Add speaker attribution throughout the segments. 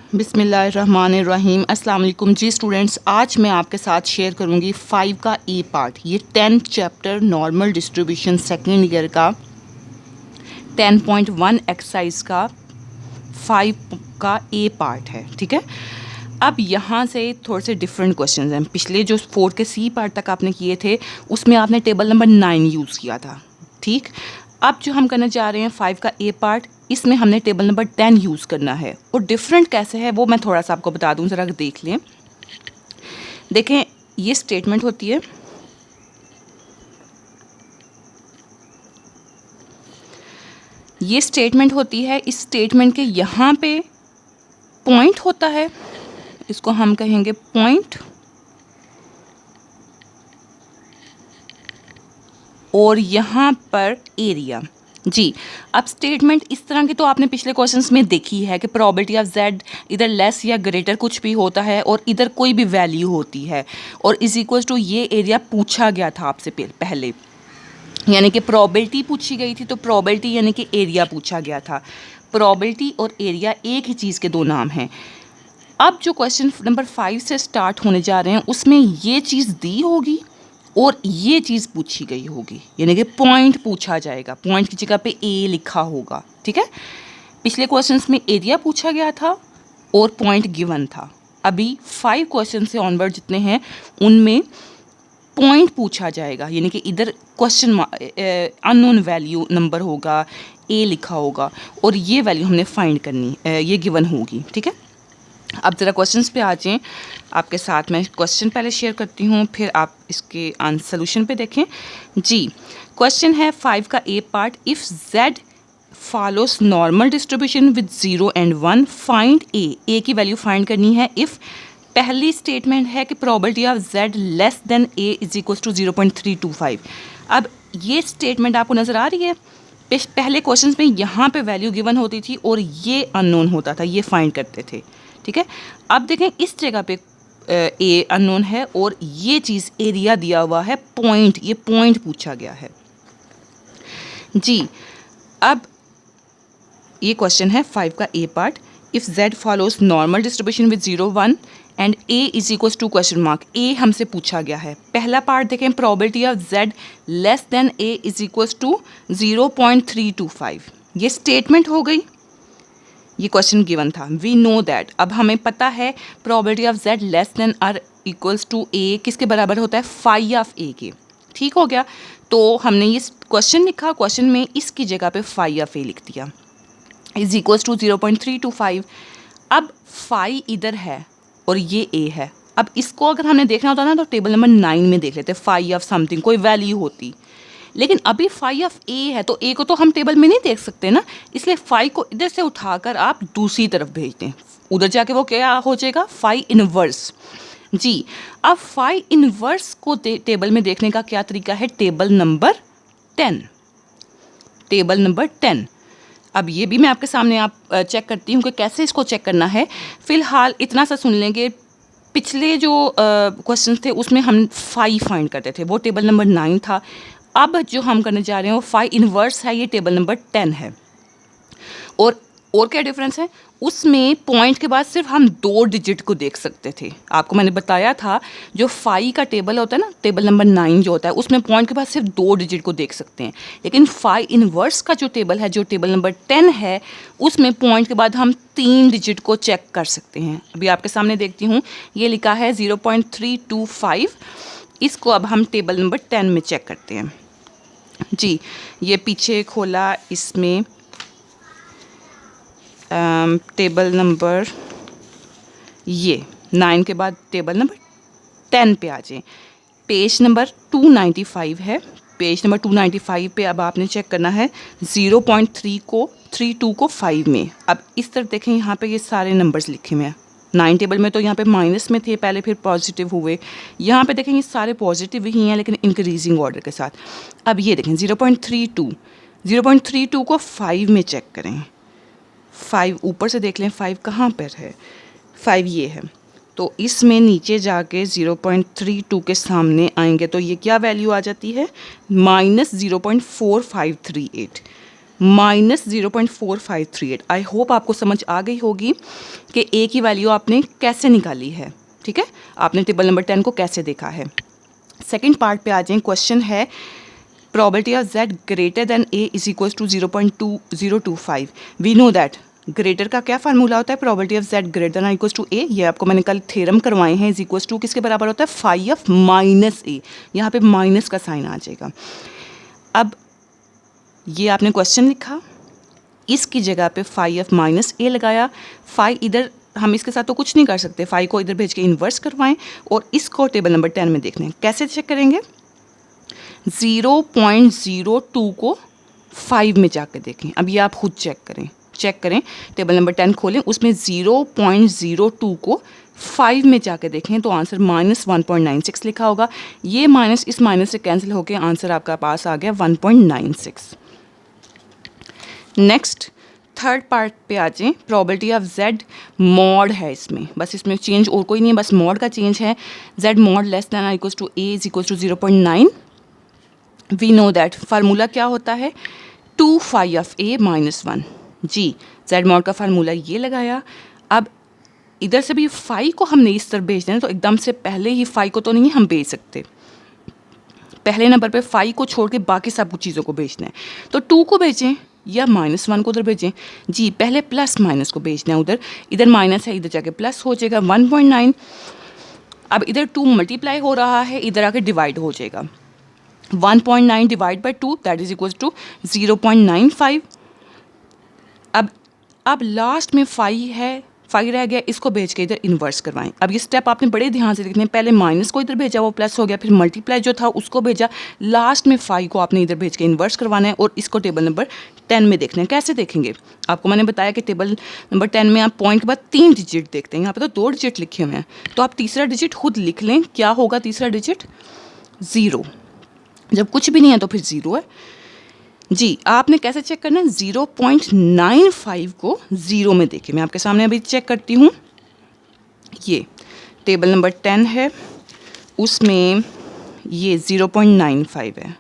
Speaker 1: बिस्मिल्लाहिर्रहमानिर्रहीम। अस्सलाम वालेकुम जी स्टूडेंट्स, आज मैं आपके साथ शेयर करूंगी 5 का ए पार्ट। ये 10 chapter normal distribution second year का 10.1 एक्सरसाइज का 5 का ए पार्ट है। ठीक है, अब यहाँ से थोड़े से डिफरेंट क्वेश्चंस हैं। पिछले जो 4 के सी पार्ट तक आपने किए थे उसमें आपने टेबल नंबर 9 यूज़ किया था। ठीक, अब जो हम करने जा रहे हैं 5 का ए पार्ट, इसमें हमने टेबल नंबर 10 यूज़ करना है। और डिफरेंट कैसे है वो मैं थोड़ा सा आपको बता दूं, ज़रा देख लें। देखें, ये स्टेटमेंट होती है, ये स्टेटमेंट होती है। इस स्टेटमेंट के यहाँ पे पॉइंट होता है, इसको हम कहेंगे पॉइंट, और यहाँ पर एरिया। जी, अब स्टेटमेंट इस तरह की तो आपने पिछले क्वेश्चंस में देखी है कि प्रोबेबिलिटी ऑफ जेड इधर लेस या ग्रेटर कुछ भी होता है और इधर कोई भी वैल्यू होती है, और इज इक्वल टू ये एरिया पूछा गया था आपसे पहले, यानी कि प्रोबेबिलिटी पूछी गई थी, तो प्रोबेबिलिटी यानी कि एरिया पूछा गया था। प्रोबेबिलिटी और एरिया एक ही चीज़ के दो नाम हैं। अब जो क्वेश्चन नंबर 5 से स्टार्ट होने जा रहे हैं उसमें ये चीज़ दी होगी और ये चीज़ पूछी गई होगी, यानी कि पॉइंट पूछा जाएगा, पॉइंट की जगह पे ए लिखा होगा। ठीक है, पिछले क्वेश्चंस में एरिया पूछा गया था और पॉइंट गिवन था। अभी 5 क्वेश्चन से ऑनवर्ड जितने हैं उनमें पॉइंट पूछा जाएगा, यानी कि इधर क्वेश्चन अननोन वैल्यू नंबर होगा, ए लिखा होगा और ये वैल्यू हमने फाइंड करनी, ये गिवन होगी। ठीक है, अब ज़रा क्वेश्चंस पे आ जाएं। आपके साथ मैं क्वेश्चन पहले शेयर करती हूँ, फिर आप इसके आंसर सोल्यूशन पे देखें। जी, क्वेश्चन है 5 का A part, if Z follows normal distribution with 0 and 1 find A की वैल्यू फाइंड करनी है। इफ़ पहली स्टेटमेंट है कि probability of Z less than A is equal to 0.325। अब ये स्टेटमेंट आपको नज़र आ रही है, पहले क्वेश्चन में यहाँ पे वैल्यू गिवन होती थी और ये अननोन होता था, ये फाइंड करते थे। ठीक है, अब देखें इस जगह पे ए अननोन है और ये चीज़ एरिया दिया हुआ है, पॉइंट, ये पॉइंट पूछा गया है। जी, अब ये क्वेश्चन है 5 का A part, if Z follows normal distribution with 0 1 and A is equals to question mark. A हमसे पूछा गया है। पहला पार्ट देखें, probability of Z less than A is equals to 0.325, ये स्टेटमेंट हो गई, ये क्वेश्चन गिवन था। वी नो दैट, अब हमें पता है probability of Z less than or equals to A किसके बराबर होता है, फाई ऑफ ए के। ठीक हो गया, तो हमने ये क्वेश्चन लिखा, क्वेश्चन में इसकी जगह पे फाई ऑफ ए लिख दिया, इज इक्वल्स टू 0.325। अब फाई इधर है और ये ए है। अब इसको अगर हमने देखना होता ना तो टेबल नंबर 9 में देख लेते, फाई ऑफ समथिंग कोई वैल्यू होती, लेकिन अभी फाई ऑफ ए है तो ए को तो हम टेबल में नहीं देख सकते ना, इसलिए फाई को इधर से उठाकर आप दूसरी तरफ भेज दें, उधर जाके वो क्या हो जाएगा, फाई इनवर्स। जी, अब फाई इनवर्स को टेबल में देखने का क्या तरीका है, टेबल नंबर 10, टेबल नंबर 10। अब ये भी मैं आपके सामने आप चेक करती हूँ कि कैसे इसको चेक करना है। फ़िलहाल इतना सा सुन लेंगे, पिछले जो क्वेश्चन थे उसमें हम फाई फाइंड करते थे, वो टेबल नंबर 9 था। अब जो हम करने जा रहे हैं वो फाई इनवर्स है, ये टेबल नंबर 10 है। और क्या डिफरेंस है, उसमें पॉइंट के बाद सिर्फ हम 2 डिजिट को देख सकते थे। आपको मैंने बताया था जो फाई का टेबल होता है ना, टेबल नंबर 9 जो होता है, उसमें पॉइंट के बाद सिर्फ 2 डिजिट को देख सकते हैं, लेकिन फाई इनवर्स का जो टेबल है, जो टेबल नंबर 10 है, उसमें पॉइंट के बाद हम 3 डिजिट को चेक कर सकते हैं। अभी आपके सामने देखती हूँ, ये लिखा है 0.325, इसको अब हम टेबल नंबर 10 में चेक करते हैं। जी, ये पीछे खोला, इसमें टेबल नंबर, ये 9 के बाद टेबल नंबर 10 पे आ जाए, पेज नंबर 295 है। पेज नंबर 295 पे अब आपने चेक करना है 0.32 को 5 में। अब इस तरफ देखें, यहाँ पे ये सारे नंबर्स लिखे हुए हैं। 9 टेबल में तो यहाँ पे माइनस में थे पहले, फिर पॉजिटिव हुए, यहाँ पे देखें ये सारे पॉजिटिव ही हैं लेकिन इंक्रीजिंग ऑर्डर के साथ। अब ये देखें 0.32 को 5 में चेक करें, 5 ऊपर से देख लें, 5 कहाँ पर है, 5 ये है, तो इसमें नीचे जाके 0.32 के सामने आएंगे तो ये क्या वैल्यू आ जाती है, -0.4538। -0.4538। आई होप आपको समझ आ गई होगी कि ए की वैल्यू आपने कैसे निकाली है। ठीक है, आपने टेबल नंबर 10 को कैसे देखा है। सेकेंड पार्ट पे आ जाएं। क्वेश्चन है probability of z greater than a is equals to 0.2025। We know that greater का क्या फार्मूला होता है, probability of z greater than or equals to a। ये आपको मैंने कल थ्योरम करवाए हैं। इज इक्वल्स टू किसके बराबर होता है, फाई ऑफ माइनस ए। यहाँ पे माइनस का साइन आ जाएगा। अब ये आपने क्वेश्चन लिखा, इसकी जगह पे फाई ऑफ माइनस ए लगाया। फाई इधर हम इसके साथ तो कुछ नहीं कर सकते, फाई को इधर भेज के इन्वर्स करवाएं और इसको टेबल नंबर 10 में देखना है। कैसे चेक करेंगे, 0.02 को 5 में जाकर देखें। अब ये आप खुद चेक करें टेबल नंबर 10 खोलें, उसमें 0.02 को 5 में जाकर देखें तो आंसर -1.96 लिखा होगा। ये माइनस इस माइनस से कैंसिल होकर आंसर आपका पास आ गया 1.96। नेक्स्ट थर्ड पार्ट पे आ जाएं। प्रोबेबिलिटी ऑफ z मॉड है इसमें, बस इसमें चेंज और कोई नहीं है, बस मॉड का चेंज है। z mod less than equals to a is equals to 0.9। We know that formula क्या होता है, 2 फाई ऑफ a -1। जी, z मॉड का फार्मूला ये लगाया। अब इधर से भी फाई को हमने इस तरफ भेजना है, तो एकदम से पहले ही फाई को तो नहीं हम भेज सकते, पहले नंबर पे फाई को छोड़ के बाकी सब कुछ चीज़ों को भेजना है। तो 2 को भेजें या -1 को उधर भेजें। जी, पहले प्लस माइनस को भेजना है उधर, इधर माइनस है, इधर जाके प्लस हो जाएगा 1.9। अब इधर 2 मल्टीप्लाई हो रहा है, इधर आके डिवाइड हो जाएगा। 1.9 divide by 2 that is equals to 0.95। अब लास्ट में फाई रह गया, इसको भेज के इधर इन्वर्स करवाएं। अब ये स्टेप आपने बड़े ध्यान से देखने, पहले माइनस को इधर भेजा वो प्लस हो गया, फिर मल्टीप्लाई जो था उसको भेजा, लास्ट में फाई को आपने इधर भेज के इन्वर्स करवाना है और इसको टेबल नंबर 10 में देखना है। कैसे देखेंगे, आपको मैंने बताया कि टेबल नंबर 10 में आप पॉइंट के बाद 3 डिजिट देखते हैं, यहाँ पे तो 2 डिजिट लिखे हुए हैं, तो आप तीसरा डिजिट खुद लिख लें। क्या होगा तीसरा डिजिट, 0। जब कुछ भी नहीं है तो फिर 0 है। जी, आपने कैसे चेक करना है, 0.95 को 0 में देखें। मैं आपके सामने अभी चेक करती हूँ। ये टेबल नंबर 10 है, उसमें ये 0.95 है।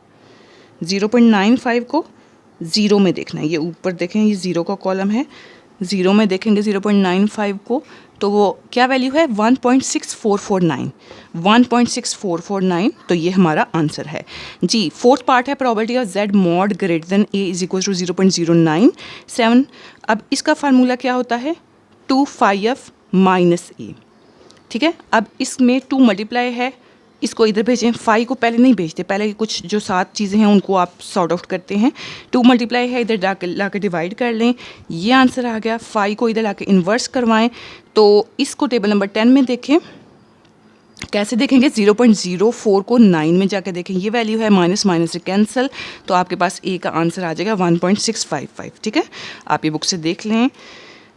Speaker 1: 0.95 को 0 में देखना है। ये ऊपर देखें, ये 0 का कॉलम है, 0 में देखेंगे 0.95 को, तो वो क्या वैल्यू है, 1.6449। 1.6449, तो ये हमारा आंसर है। जी, फोर्थ पार्ट है probability of z mod greater than a is equal to 0.097। अब इसका फार्मूला क्या होता है, 2 फाई ऑफ माइनस a। ठीक है, अब इसमें 2 मल्टीप्लाई है, इसको इधर भेजें। फाई को पहले नहीं भेजते, पहले कुछ जो 7 चीज़ें हैं उनको आप सॉर्ट आउट करते हैं। 2 मल्टीप्लाई है, इधर ला के डिवाइड कर लें, ये आंसर आ गया। फाई को इधर ला के इन्वर्स करवाएं, तो इसको टेबल नंबर 10 में देखें। कैसे देखेंगे, 0.04 को 9 में जाकर देखें, ये वैल्यू है, माइनस माइनस से कैंसिल, तो आपके पास ए का आंसर आ जाएगा 1.655। ठीक है, आप ये बुक से देख लें।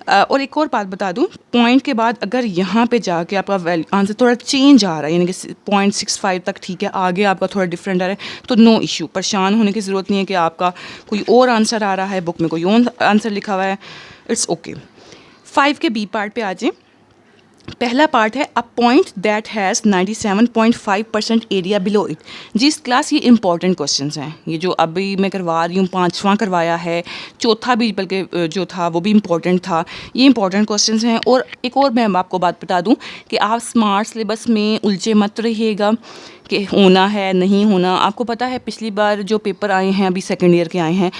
Speaker 1: और एक और बात बता दूं, पॉइंट के बाद अगर यहाँ पे जाके आपका आंसर थोड़ा चेंज आ रहा है, यानी कि 0.65 तक ठीक है, आगे आपका थोड़ा डिफरेंट आ रहा है, तो नो इशू, परेशान होने की ज़रूरत नहीं है कि आपका कोई और आंसर आ रहा है, बुक में कोई और आंसर लिखा हुआ है, इट्स ओके। 5 के बी पार्ट पे आ जाएं। पहला पार्ट है a point that has 97.5% area below it. जिस क्लास ये इंपॉर्टेंट क्वेश्चंस हैं, ये जो अभी मैं करवा रही हूँ 5वां करवाया है, चौथा भी बल्कि जो था वो भी इम्पॉर्टेंट था, ये इंपॉर्टेंट क्वेश्चंस हैं। और एक और मैं आपको बात बता दूँ कि आप स्मार्ट सिलेबस में उलझे मत रहिएगा कि होना है नहीं होना। आपको पता है पिछली बार जो पेपर आए हैं, अभी सेकेंड ईयर के आए हैं,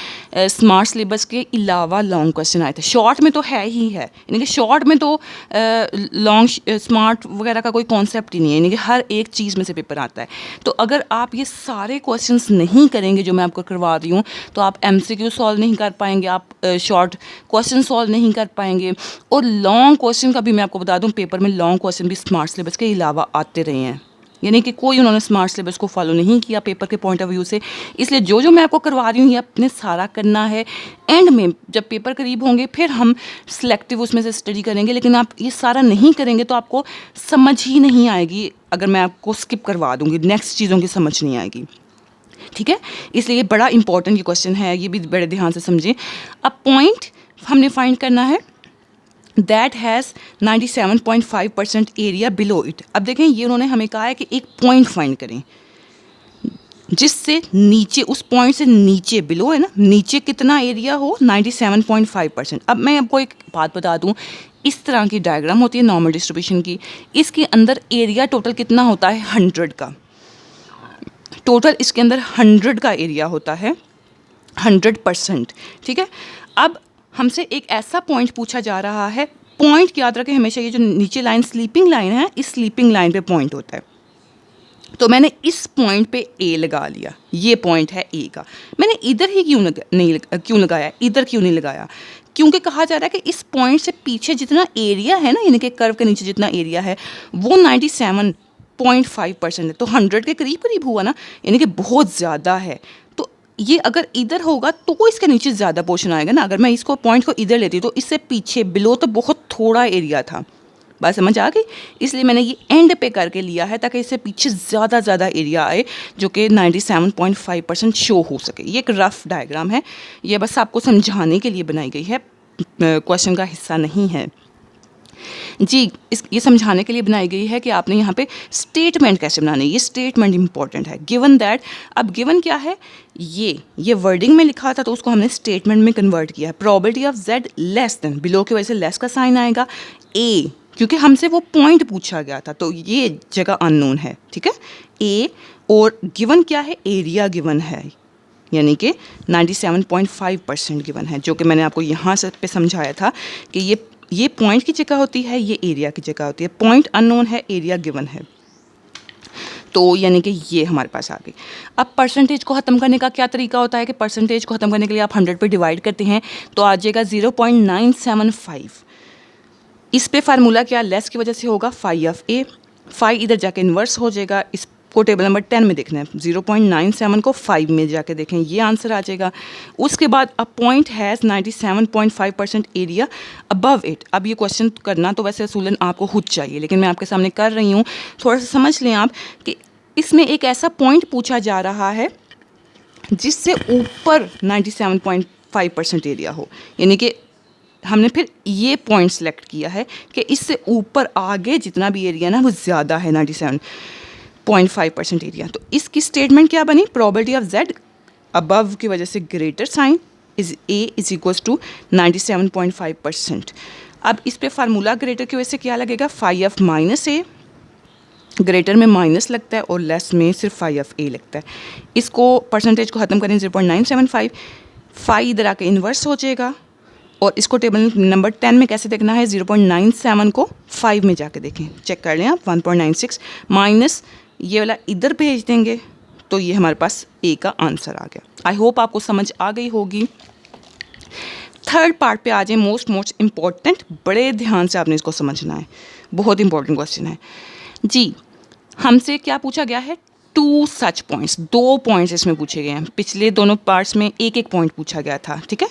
Speaker 1: स्मार्ट सिलेबस के अलावा लॉन्ग क्वेश्चन आए थे। शॉर्ट में तो है ही है, यानी कि शॉर्ट में तो लॉन्ग स्मार्ट वगैरह का कोई कॉन्सेप्ट ही नहीं है, यानी कि हर एक चीज़ में से पेपर आता है। तो अगर आप ये सारे क्वेश्चंस नहीं करेंगे जो मैं आपको करवा रही हूँ, तो आप MCQ सॉल्व नहीं कर पाएंगे, आप शॉर्ट क्वेश्चन सॉल्व नहीं कर पाएंगे। और लॉन्ग क्वेश्चन का भी मैं आपको बता दूँ, पेपर में लॉन्ग क्वेश्चन भी स्मार्ट सिलेबस के अलावा आते रहे हैं, यानी कि कोई उन्होंने स्मार्ट सिलेबस को फॉलो नहीं किया पेपर के पॉइंट ऑफ व्यू से। इसलिए जो मैं आपको करवा रही हूँ ये अपने सारा करना है। एंड में जब पेपर करीब होंगे फिर हम सिलेक्टिव उसमें से स्टडी करेंगे, लेकिन आप ये सारा नहीं करेंगे तो आपको समझ ही नहीं आएगी। अगर मैं आपको स्किप करवा दूँगी, नेक्स्ट चीज़ों की समझ नहीं आएगी। ठीक है, इसलिए बड़ा इंपॉर्टेंट ये क्वेश्चन है, ये भी बड़े ध्यान से समझें। अब पॉइंट हमने फाइंड करना है that has 97.5% area below it. अब देखें, ये उन्होंने हमें कहा है कि एक पॉइंट फाइंड करें। जिससे नीचे उस पॉइंट से नीचे बिलो है ना, नीचे कितना एरिया हो 97.5%। अब मैं आपको एक बात बता दूं, इस तरह की डायग्राम होती है नॉर्मल डिस्ट्रीब्यूशन की, इसके अंदर एरिया टोटल कितना होता है 100 का, टोटल इसके अंदर 100 का एरिया होता है 100%। ठीक है, अब हमसे एक ऐसा पॉइंट पूछा जा रहा है, पॉइंट याद रखें हमेशा, ये जो नीचे लाइन स्लीपिंग लाइन है, इस स्लीपिंग लाइन पे पॉइंट होता है। तो मैंने इस पॉइंट पे ए लगा लिया, ये पॉइंट है ए का। मैंने इधर ही क्यों लगाया, इधर क्यों नहीं लगाया? क्योंकि कहा जा रहा है कि इस पॉइंट से पीछे जितना एरिया है ना, यानी कि कर्व के नीचे जितना एरिया है वो 97.5% है, तो 100 के करीब करीब हुआ ना, यानी कि बहुत ज़्यादा है। तो ये अगर इधर होगा तो इसके नीचे ज़्यादा पोर्शन आएगा ना। अगर मैं इसको पॉइंट को इधर लेती तो इससे पीछे बिलो तो बहुत थोड़ा एरिया था, बात समझ आ गई? इसलिए मैंने ये एंड पे करके लिया है ताकि इससे पीछे ज़्यादा एरिया आए जो कि 97.5% शो हो सके। ये एक रफ डायग्राम है, ये बस आपको समझाने के लिए बनाई गई है, क्वेश्चन का हिस्सा नहीं है जी। ये समझाने के लिए बनाई गई है कि आपने यहाँ पे स्टेटमेंट कैसे बनानी है। ये स्टेटमेंट इंपॉर्टेंट है। गिवन दैट, अब गिवन क्या है, ये वर्डिंग में लिखा था तो उसको हमने स्टेटमेंट में कन्वर्ट किया है। Probability of Z less then, below की वजह से लेस का साइन आएगा, ए क्योंकि हमसे वो पॉइंट पूछा गया था तो ये जगह अननोन है। ठीक है, ए, और गिवन क्या है, एरिया गिवन है, यानी कि 97.5% गिवन है, जो कि मैंने आपको यहाँ से पे समझाया था कि ये पॉइंट की जगह होती है, ये एरिया की जगह होती है। पॉइंट अननोन है, एरिया गिवन है, तो यानी कि ये हमारे पास आ गई। अब परसेंटेज को ख़त्म करने का क्या तरीका होता है कि परसेंटेज को ख़त्म करने के लिए आप 100 पे डिवाइड करते हैं तो आ जाएगा 0.975। इस पे फार्मूला क्या, लेस की वजह से होगा फाई ऑफ ए, फाई इधर जाके इन्वर्स हो जाएगा। इसको टेबल नंबर 10 में देखना है, 0.97 को 5 में जाके देखें, ये आंसर आ जाएगा। उसके बाद a point has 97.5% area above it. अब ये क्वेश्चन करना तो वैसे असूलन आपको खुद चाहिए, लेकिन मैं आपके सामने कर रही हूँ, थोड़ा सा समझ लें आप कि इसमें एक ऐसा पॉइंट पूछा जा रहा है जिससे ऊपर 97.5% एरिया हो, यानी कि हमने फिर ये पॉइंट सेलेक्ट किया है कि इससे ऊपर आगे जितना भी एरिया ना वो ज़्यादा है 97.5% एरिया। तो इसकी स्टेटमेंट क्या बनी, प्रोबेबिलिटी ऑफ जेड अबव की वजह से greater sign is A is equals to 97.5%। अब इस पे फार्मूला ग्रेटर की वजह से क्या लगेगा, phi of minus A, greater में माइनस लगता है और लेस में सिर्फ फाई ऑफ ए लगता है। इसको परसेंटेज को ख़त्म करें 0.975, फाई इधर आके इन्वर्स हो जाएगा, और इसको टेबल नंबर 10 में कैसे देखना है, 0.97 को 5 में जाके देखें, चेक कर लें आप, 1.96 माइनस ये वाला इधर भेज देंगे तो ये हमारे पास ए का आंसर आ गया। आई होप आपको समझ आ गई होगी। थर्ड पार्ट पे आ जाए, मोस्ट इम्पॉर्टेंट, बड़े ध्यान से आपने इसको समझना है, बहुत इंपॉर्टेंट क्वेश्चन है जी। हमसे क्या पूछा गया है, 2 सच पॉइंट्स, 2 पॉइंट्स इसमें पूछे गए हैं। पिछले दोनों पार्ट्स में एक एक पॉइंट पूछा गया था। ठीक है,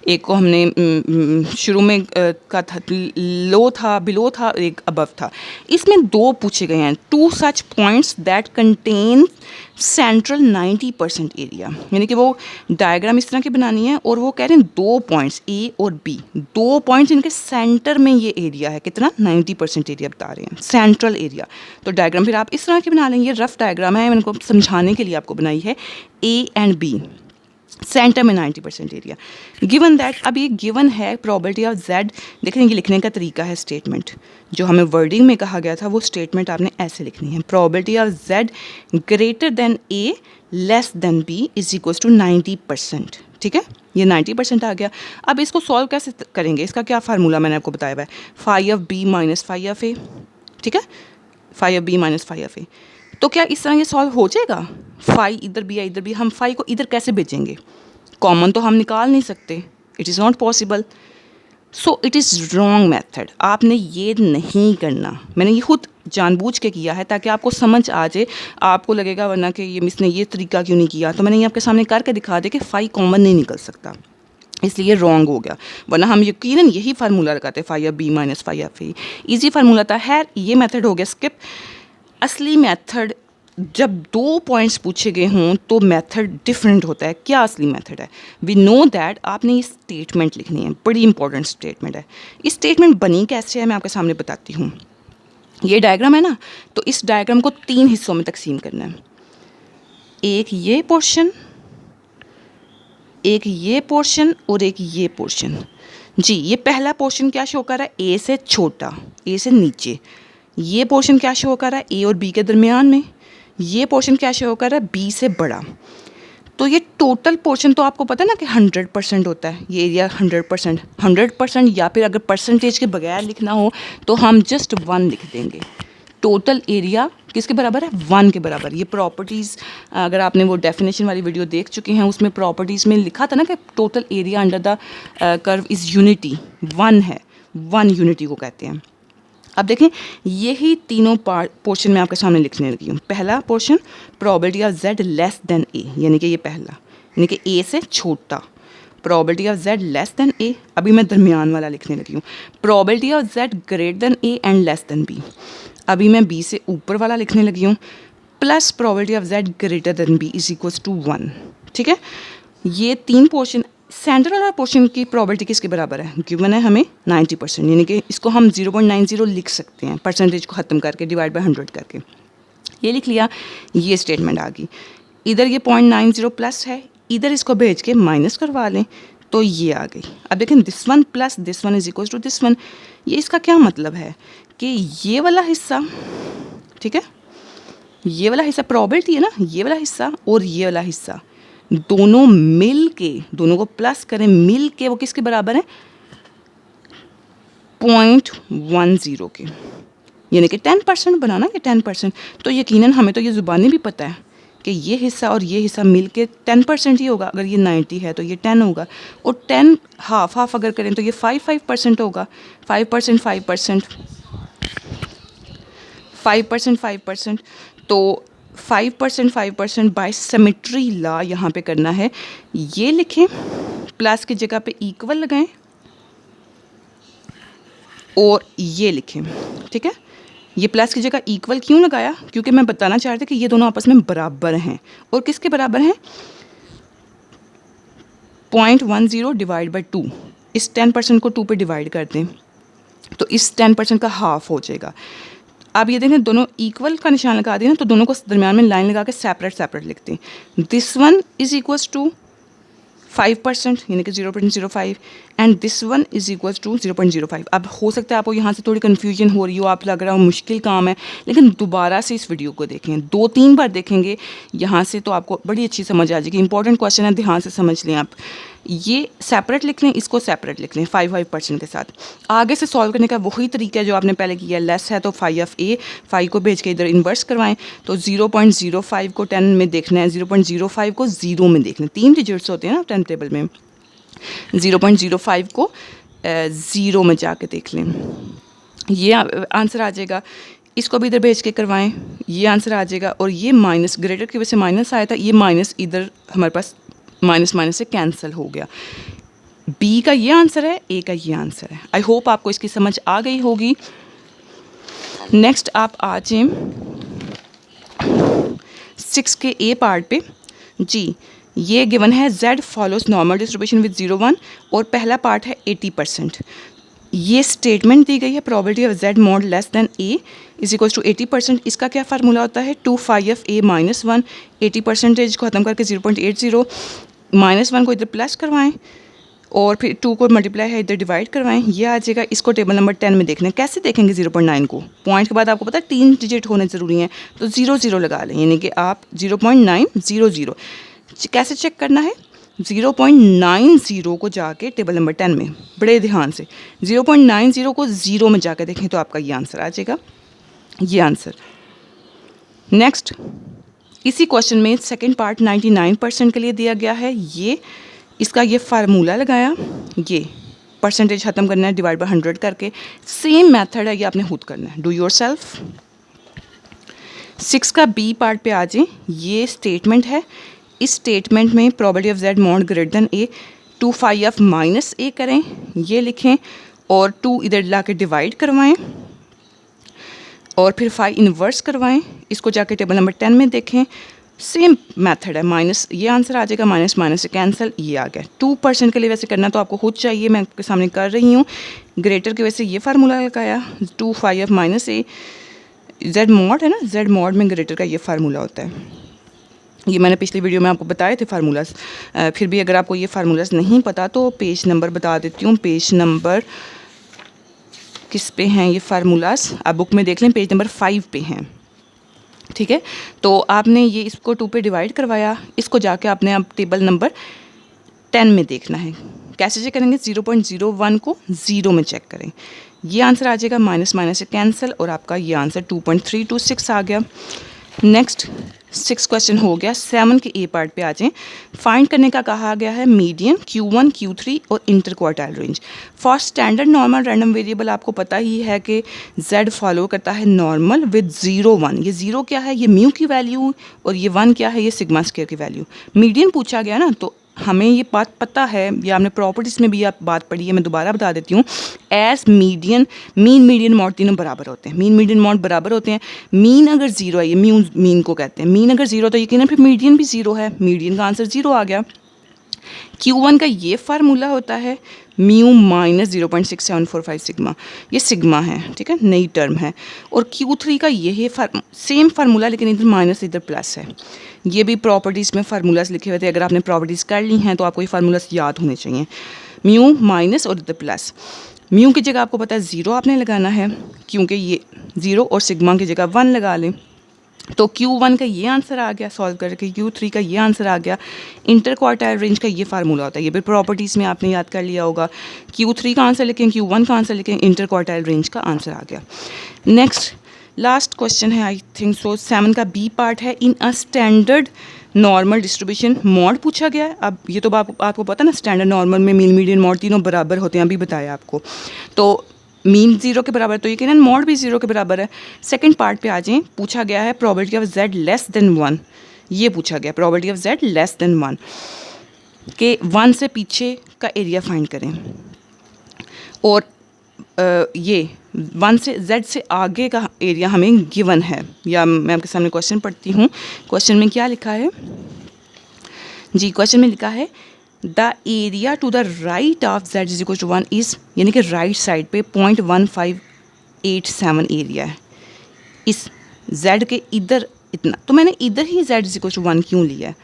Speaker 1: एक को हमने शुरू में का था, लो था, बिलो था, एक अबव था। इसमें 2 पूछे गए हैं, 2 such points that contain central 90% area, यानी कि वो डायग्राम इस तरह की बनानी है और वो कह रहे हैं 2 पॉइंट्स ए और बी, 2 पॉइंट्स इनके सेंटर में ये एरिया है, कितना 90% एरिया बता रहे हैं, सेंट्रल एरिया। तो डायग्राम फिर आप इस तरह की बना लेंगे, रफ डायग्राम है, मैंने को समझाने के लिए आपको बनाई है, ए एंड बी, सेंटर में 90% एरिया। गिवन दैट, अब ये गिवन है प्रोबेबिलिटी ऑफ जेड, देख लेंगे लिखने का तरीका है, स्टेटमेंट जो हमें वर्डिंग में कहा गया था वो स्टेटमेंट आपने ऐसे लिखनी है, probability of Z greater than A less than B is equals to 90%। ठीक है, ये 90% आ गया। अब इसको सॉल्व कैसे करेंगे, इसका क्या फार्मूला मैंने आपको बताया हुआ है, phi of B minus phi of A. ठीक है, phi of B minus phi of A, तो क्या इस तरह ये सॉल्व हो जाएगा, फाई इधर भी है इधर भी, हम फाई को इधर कैसे भेजेंगे, कॉमन तो हम निकाल नहीं सकते, it is not possible, so it is wrong method. आपने ये नहीं करना, मैंने ये खुद जानबूझ के किया है ताकि आपको समझ आ जाए, आपको लगेगा वरना कि ये मिस ने ये तरीका क्यों नहीं किया, तो मैंने ये आपके सामने करके दिखा दे कि फाई कॉमन नहीं निकल सकता, इसलिए रॉन्ग हो गया, वरना हम यकीनन यही फार्मूला लगाते, phi of B minus phi of A, easy formula था। है ये मेथड हो गया स्किप। असली मेथड जब 2 पॉइंट्स पूछे गए हों तो मेथड डिफरेंट होता है। क्या असली मेथड है, वी नो दैट, आपने ये स्टेटमेंट लिखनी है, बड़ी इंपॉर्टेंट स्टेटमेंट है। इस स्टेटमेंट बनी कैसे है मैं आपके सामने बताती हूँ। ये डायग्राम है ना, तो इस डायग्राम को 3 हिस्सों में तकसीम करना है। एक ये पोर्शन, एक ये पोर्शन और एक ये पोर्शन। जी, ये पहला पोर्शन क्या शो कर रहा है, ए से छोटा, ए से नीचे। ये पोर्शन क्या शो कर रहा है, ए और बी के दरमियान में। ये पोर्शन क्या शो कर रहा है, बी से बड़ा। तो ये टोटल पोर्शन तो आपको पता है ना कि 100% होता है, ये एरिया 100%, या फिर अगर परसेंटेज के बगैर लिखना हो तो हम जस्ट 1 लिख देंगे। टोटल एरिया किसके बराबर है, 1 के बराबर। ये प्रॉपर्टीज़, अगर आपने वो डेफिनेशन वाली वीडियो देख चुके हैं, उसमें प्रॉपर्टीज़ में लिखा था ना कि total area under the curve is unity, 1 है, 1 यूनिटी को कहते हैं। अब देखें, यही तीनों पोर्शन मैं आपके सामने लिखने लगी हूँ। पहला portion probability of z less than a, यानी कि ये पहला, यानी कि a से छोटा, probability of z less than a। अभी मैं दरमियान वाला लिखने लगी हूँ, probability of z greater than a and less than b। अभी मैं b से ऊपर वाला लिखने लगी हूँ, plus probability of z greater than b is equals to 1। ठीक है, ये 3 पोर्शन। सेंटर वाला पोर्शन की प्रोबेबिलिटी किसके बराबर है, गिवन है हमें 90%, यानी कि इसको हम 0.90 लिख सकते हैं, परसेंटेज को ख़त्म करके डिवाइड बाय 100 करके। ये लिख लिया, ये स्टेटमेंट आ गई। इधर ये 0.90 प्लस है, इधर इसको भेज के माइनस करवा लें तो ये आ गई। अब देखें, this one plus this one is equal to this one. ये इसका क्या मतलब है कि ये वाला हिस्सा, ठीक है, ये वाला हिस्सा प्रोबेबिलिटी है ना, ये वाला हिस्सा और ये वाला हिस्सा दोनों मिल के, दोनों को प्लस करें मिल के, वो किसके बराबर है, 0.10 के, यानी कि 10% बनाना कि 10%। तो यकीनन हमें तो ये ज़ुबानी भी पता है कि ये हिस्सा और ये हिस्सा मिल के 10% ही होगा। अगर ये 90 है तो ये 10 होगा, और 10 हाफ हाफ अगर करें तो ये 5% होगा। 5%, 5% तो 5% बाय सिमेट्री लॉ यहाँ पे करना है। ये लिखें, प्लस की जगह पे इक्वल लगाएं और ये लिखें। ठीक है, ये प्लस की जगह इक्वल क्यों लगाया, क्योंकि मैं बताना चाह रही थी कि ये दोनों आपस में बराबर हैं। और किसके बराबर हैं, 0.10 डिवाइड बाई 2। इस 10% को 2 पे डिवाइड कर दें तो इस 10% का हाफ हो जाएगा। अब ये देखें, दोनों इक्वल का निशान लगा दिया ना, तो दोनों को दरमियान में लाइन लगा के सेपरेट लिखते हैं। This one is equals to 5%, यानी कि 0.05, and this one is equals to 0.05। अब हो सकता है आपको यहाँ से थोड़ी कन्फ्यूजन हो रही हो, आप लग रहा हो मुश्किल काम है, लेकिन दोबारा से इस वीडियो को देखें, 2-3 बार देखेंगे यहाँ से तो आपको बड़ी अच्छी समझ आ जाएगी। इंपॉर्टेंट क्वेश्चन है, ध्यान से समझ लें आप। ये सेपरेट लिख लें, इसको सेपरेट लिख लें 5% के साथ। आगे से सॉल्व करने का वही तरीका है जो आपने पहले किया। लेस है तो 5 को भेज के इधर इन्वर्स करवाएं, तो 0.05 को 10 में देखना है, 0.05 को 0 में देखना है। 3 डिजिट्स होते हैं ना 10 टेबल में, 0.05 को 0 में जाके देख लें, ये आंसर आ जाएगा। इसको भी इधर भेज के करवाएं, ये आंसर आ जाएगा। और ये माइनस, ग्रेटर की वजह से माइनस आया था, ये माइनस इधर हमारे पास माइनस से कैंसिल हो गया। बी का ये आंसर है, ए का ये आंसर है। आई होप आपको इसकी समझ आ गई होगी। नेक्स्ट आप आ जाएं 6 के ए पार्ट पे। जी, ये गिवन है z follows normal distribution with 0-1, और पहला पार्ट है 80%। ये स्टेटमेंट दी गई है, probability of z mod less than a is equals to 80%। इसका क्या फार्मूला होता है, 2 माइनस 1। 80% को ख़त्म करके 0.80, -1 को इधर प्लस करवाएं और फिर 2 को मल्टीप्लाई है इधर डिवाइड करवाएं, ये आ जाएगा। इसको टेबल नंबर 10 में देखना है। कैसे देखेंगे 0.9 को, पॉइंट के बाद आपको पता है 3 डिजिट होने ज़रूरी हैं, तो 0 लगा लें, यानी कि आप 0.900। कैसे चेक करना है, 0.90 को जाके टेबल नंबर 10 में बड़े ध्यान से 0.90 को 0 में जाकर देखें तो आपका ये आंसर आ जाएगा, ये आंसर। नेक्स्ट, इसी क्वेश्चन में सेकंड पार्ट 99% के लिए दिया गया है। ये इसका ये फार्मूला लगाया, ये परसेंटेज ख़त्म करना है डिवाइड बाय 100 करके। सेम मेथड है, ये आपने खुद करना है, डू योर सेल्फ। 6 का बी पार्ट पे आ जाए। ये स्टेटमेंट है, इस स्टेटमेंट में probability of z mod greater than a, 2 minus a करें, ये लिखें और 2 इधर ला के डिवाइड करवाएँ और फिर 5 इन्वर्स करवाएं। इसको जाके टेबल नंबर 10 में देखें, सेम मेथड है, माइनस ये आंसर आ जाएगा, माइनस से कैंसिल, ये आ गया। 2% के लिए वैसे करना तो आपको खुद चाहिए, मैं आपके सामने कर रही हूँ। ग्रेटर की वजह से ये फार्मूला लगाया, 2 माइनस a, z मॉड है ना, z मॉड में ग्रेटर का ये फार्मूला होता है। ये मैंने पिछली वीडियो में आपको बताए थे फार्मूलाज। फिर भी अगर आपको ये फार्मूलाज नहीं पता तो पेज नंबर बता देती हूँ। पेज नंबर किस पे हैं ये फार्मूलाज, आप बुक में देख लें, पेज नंबर 5 पे हैं। ठीक है, तो आपने ये इसको 2 पे डिवाइड करवाया, इसको जाके आपने अब टेबल नंबर 10 में देखना है। कैसे चेक करेंगे? 0.01 को 0 में चेक करें, ये आंसर आ जाएगा, माइनस माइनस से कैंसिल, और आपका ये आंसर 2.326 आ गया। नेक्स्ट 6 क्वेश्चन हो गया। 7 के ए पार्ट पे आ जाएं। फाइंड करने का कहा गया है मीडियन, Q1, Q3 और inter quartile range for standard normal random variable. आपको पता ही है कि Z फॉलो करता है नॉर्मल विद 0 1। ये 0 क्या है? ये म्यू की वैल्यू, और ये 1 क्या है? ये सिग्मा स्क्वायर की वैल्यू। मीडियन पूछा गया ना, तो हमें ये बात पता है, या हमने प्रॉपर्टीज़ में भी आप बात पढ़ी है, मैं दोबारा बता देती हूँ। As median, mean median mode तीनों बराबर होते हैं। मीन मीडियन मॉड बराबर होते हैं। मीन अगर 0 है, ये म्यू मीन को कहते हैं, मीन अगर 0 तो यकीनन फिर मीडियन भी 0 है। मीडियन का आंसर 0 आ गया। Q1 का ये फार्मूला होता है म्यू माइनस 0.6745 सिग्मा, ये सिग्मा है, ठीक है, नई टर्म है। और Q3 का ये है सेम फार्मूला, लेकिन इधर माइनस इधर प्लस है। ये भी प्रॉपर्टीज़ में फार्मूलाज लिखे हुए थे, अगर आपने प्रॉपर्टीज़ कर ली हैं तो आपको ये फार्मूलाज याद होने चाहिए। म्यू माइनस और इधर प्लस। म्यू की जगह आपको पता है 0 आपने लगाना है, क्योंकि ये 0, और सिग्मा की जगह 1 लगा लें। तो Q1 का ये आंसर आ गया सॉल्व करके, Q3 का ये आंसर आ गया। इंटर क्वार्टाइल रेंज का ये फार्मूला होता है, ये भी प्रॉपर्टीज़ में आपने याद कर लिया होगा। Q3 का आंसर लिखें, Q1 का आंसर लिखें, इंटर क्वार्टाइल रेंज का आंसर आ गया। नेक्स्ट लास्ट क्वेश्चन है, आई थिंक सो 7 का बी पार्ट है। In a standard normal distribution mode पूछा गया है। अब ये तो आपको पता ना, स्टैंडर्ड नॉर्मल में मीन मीडियन मॉड तीनों बराबर होते हैं, अभी बताया आपको। तो मीन 0 के बराबर, तो यकीनन मॉड भी 0 के बराबर है। सेकंड पार्ट पे आ जाएं। पूछा गया है probability of Z less than 1, ये पूछा गया probability of Z less than 1 के 1 से पीछे का एरिया फाइंड करें। और ये 1 से Z से आगे का एरिया हमें गिवन है, या मैं आपके सामने क्वेश्चन पढ़ती हूँ। क्वेश्चन में क्या लिखा है जी? क्वेश्चन में लिखा है the area to the right of Z is equal to 1 is, यानी कि राइट साइड पे 0.1587 एरिया है। इस Z के इधर इतना, तो मैंने इधर ही Z इज इक्वल टू 1 क्यों लिया है?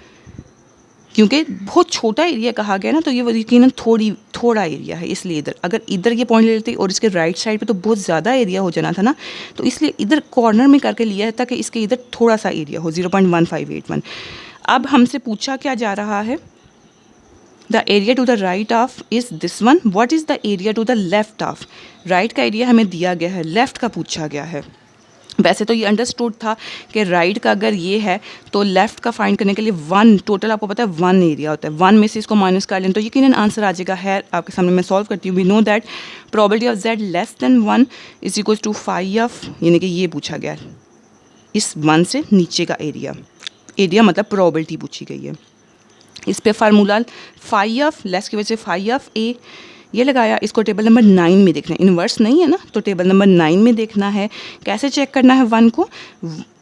Speaker 1: क्योंकि बहुत छोटा एरिया कहा गया ना, तो ये यकीनन थोड़ा एरिया है, इसलिए इधर। अगर इधर ये पॉइंट ले लेते और इसके राइट साइड पे तो बहुत ज़्यादा एरिया हो जाना था ना, तो इसलिए इधर कॉर्नर में करके लिया है ताकि इसके इधर थोड़ा सा एरिया हो, 0.1581। अब हमसे पूछा क्या जा रहा है? The area to the right of is this one, what is the area to the left of? Right का एरिया हमें दिया गया है, लेफ़्ट का पूछा गया है। वैसे तो ये अंडरस्टूड था कि राइट का अगर ये है तो लेफ़्ट का फाइंड करने के लिए 1 टोटल, आपको पता है 1 एरिया होता है, 1 में से इसको माइनस कर लें तो यकीनन आंसर आ जाएगा। है आपके सामने, मैं सॉल्व करती हूँ। We know that probability of Z less than 1 is equal to 5 of, यानी कि ये पूछा गया है इस 1 से नीचे का एरिया। एरिया मतलब प्रोबेबिलिटी पूछी गई है। इस पे फार्मूला 5 ऑफ लेस की वजह से 5 ऑफ A ये लगाया। इसको टेबल नंबर 9 में देखना है, इन्वर्स नहीं है ना, तो टेबल नंबर 9 में देखना है। कैसे चेक करना है 1 को?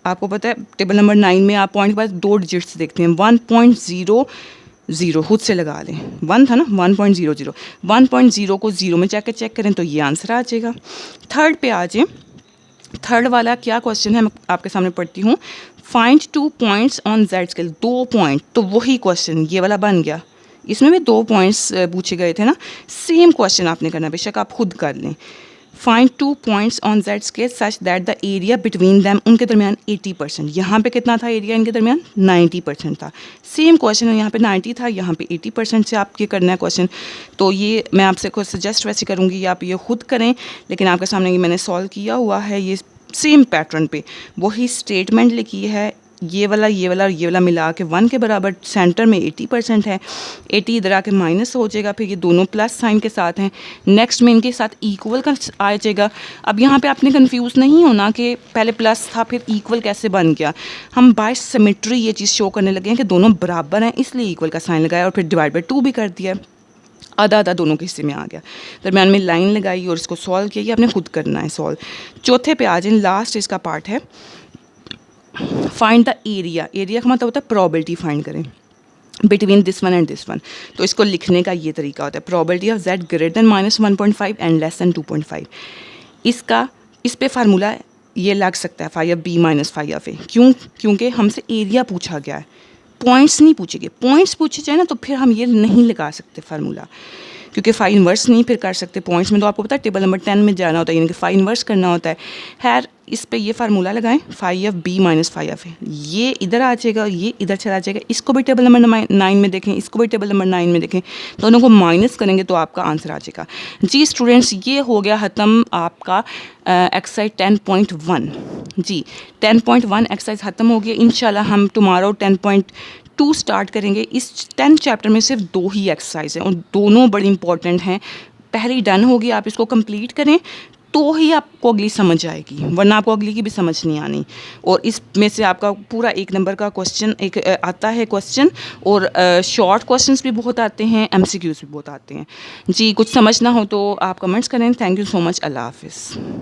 Speaker 1: आपको पता है टेबल नंबर 9 में आप पॉइंट के बाद 2 डिजिट्स देखते हैं। 1.00 खुद से लगा लें, 1 था ना, 1.00 1.0 को 0 में जाकर चेक करें तो ये आंसर आ जाएगा। थर्ड पे आ जाए। थर्ड वाला क्या क्वेश्चन है, मैं आपके सामने पढ़ती हूँ। Find 2 points on Z scale, 2 point, तो वही क्वेश्चन ये वाला बन गया। इसमें भी 2 पॉइंट्स पूछे गए थे ना, सेम क्वेश्चन आपने करना, बेशक आप खुद कर लें। Find 2 points on Z scale such that the area between them, उनके दरमियान 80%। यहाँ पे कितना था एरिया इनके दरमियान? 90% था। सेम क्वेश्चन है, यहाँ पे 90 था, यहाँ पे 80% से आप ये करना है क्वेश्चन। तो ये मैं आपसे खुद सजेस्ट वैसे करूँगी आप ये खुद करें, लेकिन आपके सामने ये मैंने सॉल्व किया हुआ है, ये सेम पैटर्न पे वही स्टेटमेंट लिखी है। ये वाला और ये वाला मिला के 1 के बराबर, सेंटर में 80% है, 80 इधर आके माइनस हो जाएगा, फिर ये दोनों प्लस साइन के साथ हैं। नेक्स्ट में इनके साथ इक्वल का आ जाएगा। अब यहाँ पे आपने कंफ्यूज नहीं होना कि पहले प्लस था फिर इक्वल कैसे बन गया। हम बाय सिमेट्री ये चीज़ शो करने लगे हैं कि दोनों बराबर हैं, इसलिए इक्वल का साइन लगाया और फिर डिवाइड बाई 2 भी कर दिया। आधा आधा दोनों के हिस्से में आ गया, दरम्यान में लाइन लगाई और इसको सॉल्व किया। ये आपने खुद करना है सॉल्व। चौथे पे आ जाए, लास्ट इसका पार्ट है फाइंड द एरिया। एरिया का मतलब होता है प्रोबेबिलिटी फाइंड करें between this one and this one. तो इसको लिखने का ये तरीका होता है, probability of Z greater then -1.5 and less than 2.5। इसका इस पे फार्मूला ये लग सकता है 5 of B - 5 of A। क्यों? क्योंकि हमसे एरिया पूछा गया है, पॉइंट्स नहीं पूछेंगे। पॉइंट्स पूछे जाए ना तो फिर हम ये नहीं लगा सकते फार्मूला, क्योंकि फाई इन्वर्स नहीं फिर कर सकते। पॉइंट्स में तो आपको पता है टेबल नंबर 10 में जाना होता है, यानी कि फाई इन्वर्स करना होता है। खैर इस पे ये फार्मूला लगाएं, phi of B minus phi of A, ये इधर आ जाएगा, ये इधर चला जाएगा। इसको भी टेबल नंबर 9 में देखें, इसको भी टेबल नंबर 9 में देखें, दोनों को माइनस करेंगे तो आपका आंसर आ जाएगा। जी स्टूडेंट्स, ये हो गया ख़त्म आपका एक्सरसाइज 10.1। जी 10.1 एक्सरसाइज ख़त्म हो गया। इंशाल्लाह हम टुमारो 10.2 स्टार्ट करेंगे। इस 10 चैप्टर में सिर्फ 2 ही एक्सरसाइज हैं और दोनों बड़ी इंपॉर्टेंट हैं। पहली डन होगी, आप इसको कंप्लीट करें तो ही आपको अगली समझ आएगी, वरना आपको अगली की भी समझ नहीं आनी। और इसमें से आपका पूरा 1 नंबर का क्वेश्चन एक आता है क्वेश्चन, और शॉर्ट क्वेश्चंस भी बहुत आते हैं, MCQs भी बहुत आते हैं। जी कुछ समझना हो तो आप कमेंट्स करें। Thank you so much. अल्लाह हाफिज़।